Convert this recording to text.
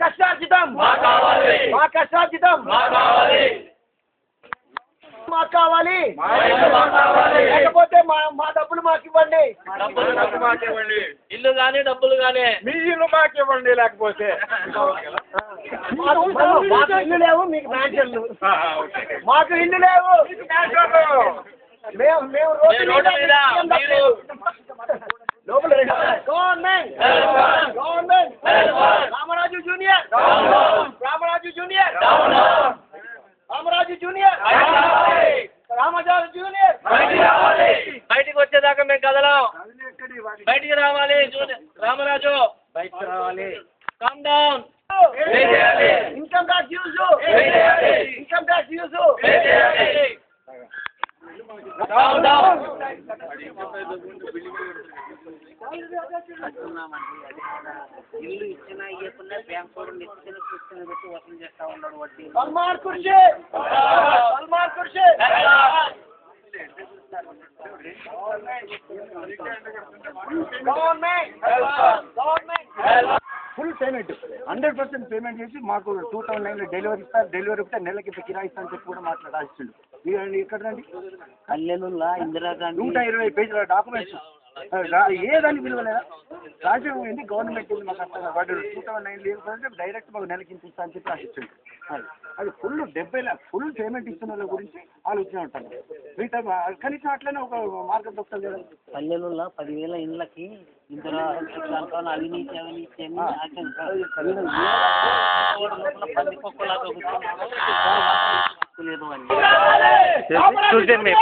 కష్టార్జితం మా కష్టార్జితం మాకు కావాలి లేకపోతే మా డబ్బులు మాకు ఇవ్వండి. ఇల్లు కానీ డబ్బులు కానీ మీ ఇల్లు మాకు ఇవ్వండి. లేకపోతే మాకు ఇల్లు లేవు, మీకు మ్యాన్షన్లు. మాకు ఇల్లు లేవు, మేము రోడ్డు మీద లోపల government Ramaraju junior Ramaraju junior బయటికి వచ్చేదాకా మేము కదలం. బయటికి రావాలి రామరాజు, బయటకు రావాలి. Calm down. Income tax use ఇల్లు ఇచ్చినా ఇవ్వకుండా బ్యాంక్ కూడా నిచ్చిన కూర్చొని పెట్టి వసూలు చేస్తా ఉన్నాడు వడ్డీ. సల్మాన్ ఖుర్షీ ఫుల్ పేమెంట్ 100% పేమెంట్ చేసి మాకు 2009 డెలివరీ ఇస్తారు. డెలివరీ ఇస్తే నెలకి కిరాయి ఇస్తాను చెప్పి కూడా మాట్లాడాల్సిండు. ఎక్కడండి కళ్యాణుల్లా ఇందిరాగాంధీ 120 పేజీల డాక్యుమెంట్స్ ఏదాన్ని విలువలేదా? రాజ్యం ఏంటి గవర్నమెంట్ ఉంది మాకు అర్థం. వాడు 2009 లేకపోతే డైరెక్ట్ మాకు నెలకి ఇంత ఇస్తా అని చెప్పి రాసిచ్చిండు. అది ఫుల్ 70 ఫుల్ పేమెంట్ ఇస్తున్న వాళ్ళ గురించి ఆలోచన ఉంటాను. మిగతా కనీసం అట్లనే ఒక మార్గం దొరుకుతుంది కదా. పల్లెలుల్లా 10,000 ఇళ్ళకి ఇందిరా అవినీతి పందికొక్కలాగా లేదు అని చూడండి.